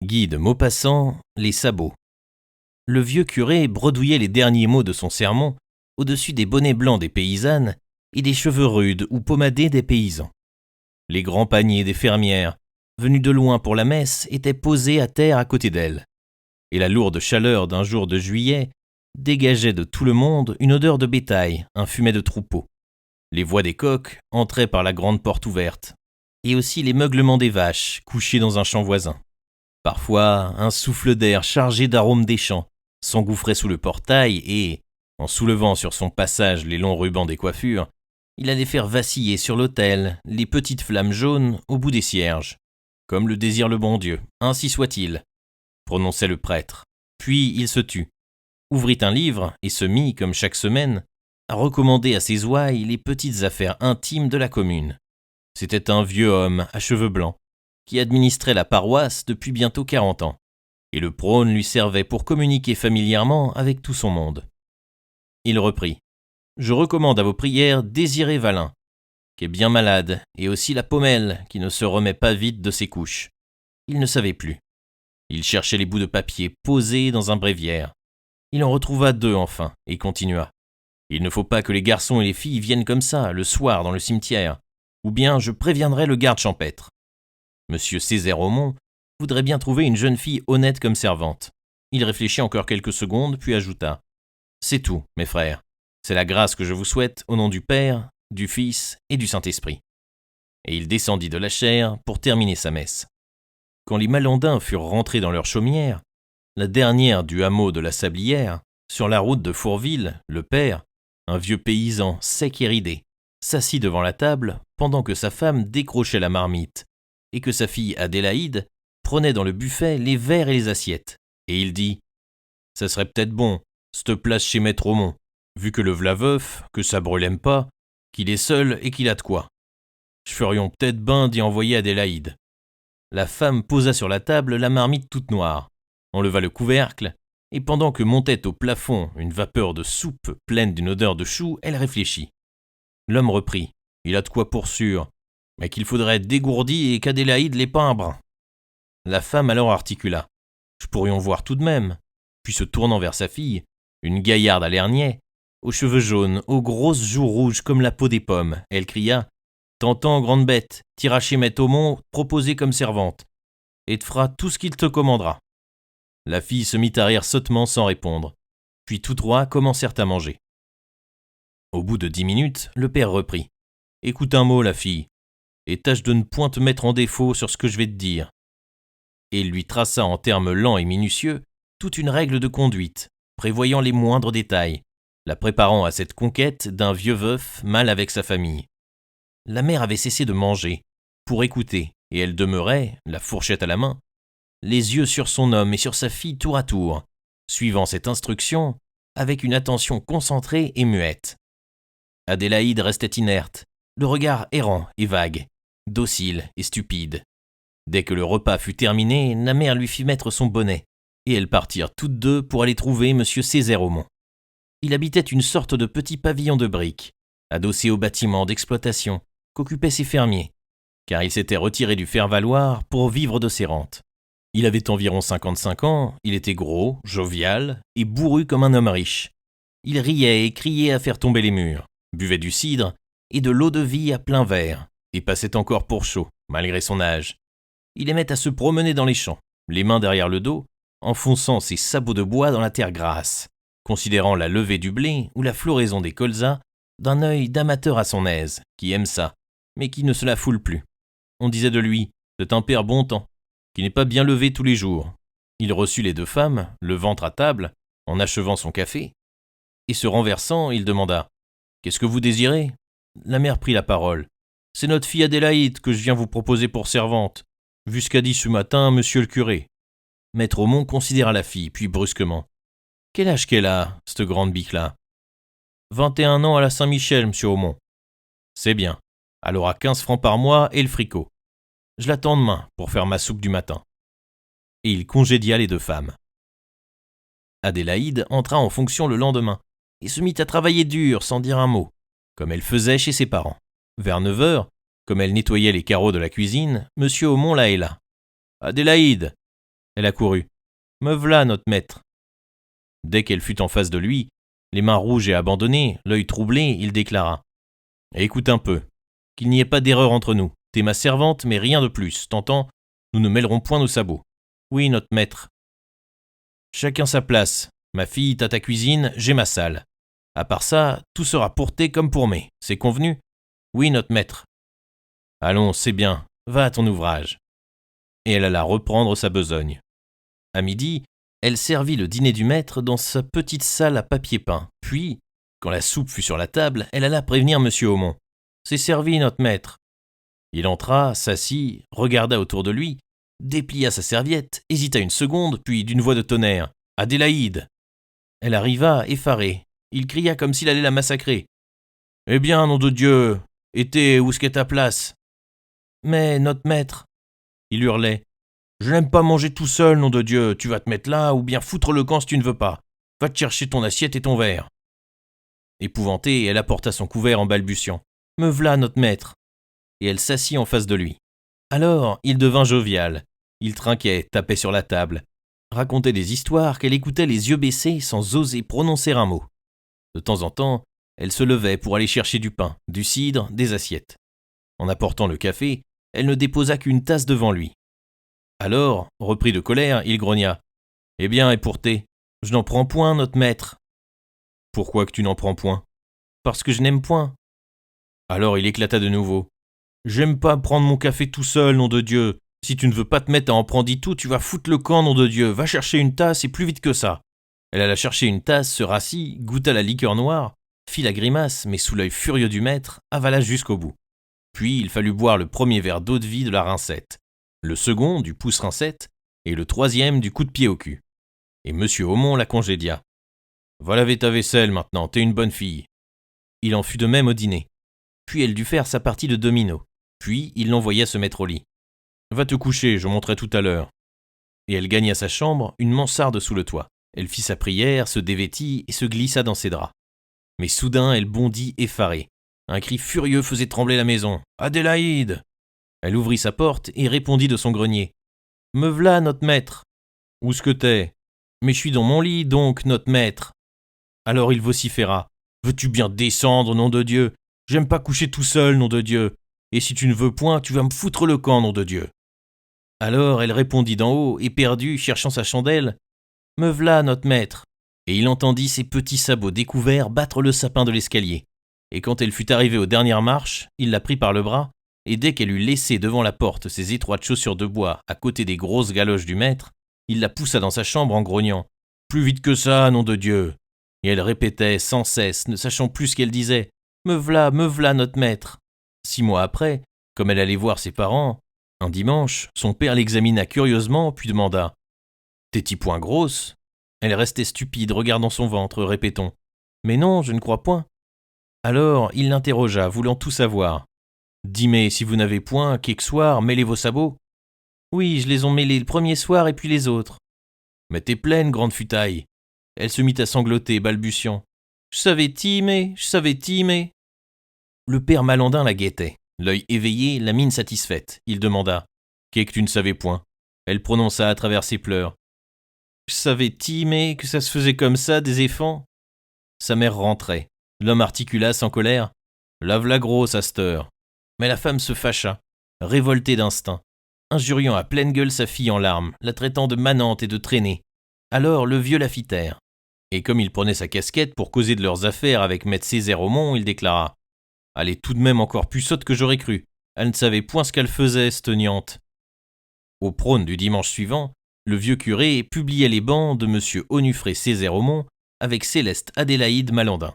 Guy de Maupassant, les sabots. Le vieux curé bredouillait les derniers mots de son sermon au-dessus des bonnets blancs des paysannes et des cheveux rudes ou pommadés des paysans. Les grands paniers des fermières, venus de loin pour la messe, étaient posés à terre à côté d'elle. Et la lourde chaleur d'un jour de juillet dégageait de tout le monde une odeur de bétail, un fumet de troupeau. Les voix des coqs entraient par la grande porte ouverte, et aussi les meuglements des vaches couchées dans un champ voisin. Parfois, un souffle d'air chargé d'arômes des champs s'engouffrait sous le portail et, en soulevant sur son passage les longs rubans des coiffures, il allait faire vaciller sur l'autel les petites flammes jaunes au bout des cierges. « Comme le désire le bon Dieu, ainsi soit-il », prononçait le prêtre. Puis il se tut, ouvrit un livre et se mit, comme chaque semaine, à recommander à ses ouailles les petites affaires intimes de la commune. C'était un vieux homme à cheveux blancs, qui administrait la paroisse depuis bientôt 40 ans, et le prône lui servait pour communiquer familièrement avec tout son monde. Il reprit. « Je recommande à vos prières Désiré Valin, qui est bien malade, et aussi la Paumelle, qui ne se remet pas vite de ses couches. » Il ne savait plus. Il cherchait les bouts de papier posés dans un bréviaire. Il en retrouva 2 enfin, et continua. « Il ne faut pas que les garçons et les filles viennent comme ça, le soir, dans le cimetière, ou bien je préviendrai le garde champêtre. Monsieur Césaire Aumont voudrait bien trouver une jeune fille honnête comme servante. » Il réfléchit encore quelques secondes, puis ajouta. « C'est tout, mes frères. C'est la grâce que je vous souhaite au nom du Père, du Fils et du Saint-Esprit. » Et il descendit de la chaire pour terminer sa messe. Quand les Malandins furent rentrés dans leur chaumière, la dernière du hameau de la Sablière, sur la route de Fourville, le père, un vieux paysan sec et ridé, s'assit devant la table pendant que sa femme décrochait la marmite et que sa fille Adélaïde prenait dans le buffet les verres et les assiettes. Et il dit « Ça serait peut-être bon, c'te place chez Maître Aumont, vu que le v'là veuf, que ça brûlème pas, qu'il est seul et qu'il a de quoi. J'ferions peut-être ben d'y envoyer Adélaïde. » La femme posa sur la table la marmite toute noire, enleva le couvercle, et pendant que montait au plafond une vapeur de soupe pleine d'une odeur de chou, elle réfléchit. L'homme reprit. Il a de quoi pour sûr, mais qu'il faudrait être dégourdi et qu'Adélaïde l'ait pas un brin. La femme alors articula. J'pourrions voir tout de même. Puis se tournant vers sa fille, une gaillarde à l'air niais, aux cheveux jaunes, aux grosses joues rouges comme la peau des pommes, elle cria « T'entends, grande bête, t'iras chez Maître Aumont proposer comme servante, et te fera tout ce qu'il te commandera. » La fille se mit à rire sottement sans répondre, puis tous 3 commencèrent à manger. Au bout de 10 minutes, le père reprit. « Écoute un mot, la fille, et tâche de ne point te mettre en défaut sur ce que je vais te dire. » Et il lui traça en termes lents et minutieux toute une règle de conduite, prévoyant les moindres détails, la préparant à cette conquête d'un vieux veuf mal avec sa famille. La mère avait cessé de manger, pour écouter, et elle demeurait, la fourchette à la main, les yeux sur son homme et sur sa fille tour à tour, suivant cette instruction avec une attention concentrée et muette. Adélaïde restait inerte, le regard errant et vague, docile et stupide. Dès que le repas fut terminé, la mère lui fit mettre son bonnet, et elles partirent toutes 2 pour aller trouver monsieur Césaire Aumont. Il habitait une sorte de petit pavillon de briques, adossé au bâtiment d'exploitation qu'occupaient ses fermiers, car il s'était retiré du faire-valoir pour vivre de ses rentes. Il avait environ 55 ans, il était gros, jovial et bourru comme un homme riche. Il riait et criait à faire tomber les murs, buvait du cidre et de l'eau-de-vie à plein verre, et passait encore pour chaud, malgré son âge. Il aimait à se promener dans les champs, les mains derrière le dos, enfonçant ses sabots de bois dans la terre grasse, considérant la levée du blé ou la floraison des colzas d'un œil d'amateur à son aise, qui aime ça, mais qui ne se la foule plus. On disait de lui, c'est un père bon temps, qui n'est pas bien levé tous les jours. Il reçut les 2 femmes, le ventre à table, en achevant son café, et se renversant, il demanda « Qu'est-ce que vous désirez ?» La mère prit la parole. « C'est notre fille Adélaïde que je viens vous proposer pour servante, vu ce qu'a dit ce matin monsieur le curé. » Maître Aumont considéra la fille, puis brusquement. « Quel âge qu'elle a, cette grande bique-là ?»« 21 ans à la Saint-Michel, monsieur Aumont. »« C'est bien. Elle aura 15 francs par mois et le fricot. Je l'attends demain pour faire ma soupe du matin. » Et il congédia les 2 femmes. Adélaïde entra en fonction le lendemain et se mit à travailler dur sans dire un mot, comme elle faisait chez ses parents. Vers 9 heures, comme elle nettoyait les carreaux de la cuisine, monsieur Aumont la héla. « Adélaïde, Elle accourut. « Me v'là, notre maître !» Dès qu'elle fut en face de lui, les mains rouges et abandonnées, l'œil troublé, il déclara. « Écoute un peu, qu'il n'y ait pas d'erreur entre nous. T'es ma servante, mais rien de plus. T'entends ? Nous ne mêlerons point nos sabots. Oui, notre maître. Chacun sa place. Ma fille, t'as ta cuisine, j'ai ma salle. À part ça, tout sera pour thé comme pour mai. C'est convenu ? Oui, notre maître. Allons, c'est bien. Va à ton ouvrage. Et elle alla reprendre sa besogne. À midi, elle servit le dîner du maître dans sa petite salle à papier peint. Puis, quand la soupe fut sur la table, elle alla prévenir M. Aumont. « C'est servi, notre maître. » Il entra, s'assit, regarda autour de lui, déplia sa serviette, hésita une seconde, puis d'une voix de tonnerre. « Adélaïde !» Elle arriva, effarée. Il cria comme s'il allait la massacrer. « Eh bien, nom de Dieu, et t'es où est-ce qu'est ta place ?»« Mais, notre maître !» Il hurlait. « Je n'aime pas manger tout seul, nom de Dieu, tu vas te mettre là, ou bien foutre le camp si tu ne veux pas. Va te chercher ton assiette et ton verre. » Épouvantée, elle apporta son couvert en balbutiant. « Me v'là, notre maître !» Et elle s'assit en face de lui. Alors, il devint jovial. Il trinquait, tapait sur la table, racontait des histoires qu'elle écoutait les yeux baissés sans oser prononcer un mot. De temps en temps, elle se levait pour aller chercher du pain, du cidre, des assiettes. En apportant le café, elle ne déposa qu'une tasse devant lui. Alors, repris de colère, il grogna. « Eh bien, et pour thé, je n'en prends point, notre maître. »« Pourquoi que tu n'en prends point ?»« Parce que je n'aime point. » Alors il éclata de nouveau. « J'aime pas prendre mon café tout seul, nom de Dieu. Si tu ne veux pas te mettre à en prendre tout, tu vas foutre le camp, nom de Dieu. Va chercher une tasse et plus vite que ça. » Elle alla chercher une tasse, se rassit, goûta la liqueur noire, fit la grimace, mais sous l'œil furieux du maître, avala jusqu'au bout. Puis il fallut boire le premier verre d'eau-de-vie de la rincette, le second du pouce-rincette et le troisième du coup de pied au cul. Et M. Aumont la congédia. « Va laver ta vaisselle maintenant, t'es une bonne fille. » Il en fut de même au dîner. Puis elle dut faire sa partie de domino. Puis il l'envoya se mettre au lit. « Va te coucher, je monterai tout à l'heure. » Et elle gagna sa chambre, une mansarde sous le toit. Elle fit sa prière, se dévêtit et se glissa dans ses draps. Mais soudain, elle bondit effarée. Un cri furieux faisait trembler la maison. « Adélaïde !» Elle ouvrit sa porte et répondit de son grenier. « Me v'là, notre maître. »« Où est-ce que t'es ?»« Mais je suis dans mon lit, donc, notre maître. » Alors il vociféra. « Veux-tu bien descendre, nom de Dieu ? J'aime pas coucher tout seul, nom de Dieu. Et si tu ne veux point, tu vas me foutre le camp, nom de Dieu. » Alors elle répondit d'en haut, éperdue, cherchant sa chandelle. « Me v'là, notre maître. » Et il entendit ses petits sabots découverts battre le sapin de l'escalier. Et quand elle fut arrivée aux dernières marches, il la prit par le bras, et dès qu'elle eut laissé devant la porte ses étroites chaussures de bois à côté des grosses galoches du maître, il la poussa dans sa chambre en grognant. « Plus vite que ça, nom de Dieu !» Et elle répétait sans cesse, ne sachant plus ce qu'elle disait. « Me v'là, notre maître !» 6 mois après, comme elle allait voir ses parents, un dimanche, son père l'examina curieusement, puis demanda « T'es-tu point grosse ?» Elle restait stupide, regardant son ventre, répétant « Mais non, je ne crois point. » Alors il l'interrogea, voulant tout savoir. « Dis-mais, si vous n'avez point, quelque soir, mêlez vos sabots. »« Oui, je les ont mêlés le premier soir et puis les autres. »« Mais t'es pleine, grande futaille. » Elle se mit à sangloter, balbutiant. « Je savais timer. » Le père Malandin la guettait, l'œil éveillé, la mine satisfaite. Il demanda « Qu'est-ce que tu ne savais point ?» Elle prononça à travers ses pleurs. « Je savais timer, que ça se faisait comme ça, des éfants. » Sa mère rentrait. L'homme articula sans colère. « Lave la grosse à cette heure. » Mais la femme se fâcha, révoltée d'instinct, injuriant à pleine gueule sa fille en larmes, la traitant de manante et de traînée. Alors le vieux la fit taire. Et comme il prenait sa casquette pour causer de leurs affaires avec maître Césaire Aumont, il déclara « Elle est tout de même encore plus sotte que j'aurais cru. Elle ne savait point ce qu'elle faisait, cette niante. » Au prône du dimanche suivant, le vieux curé publiait les bans de M. Onufré Césaire Aumont avec Céleste Adélaïde Malandin.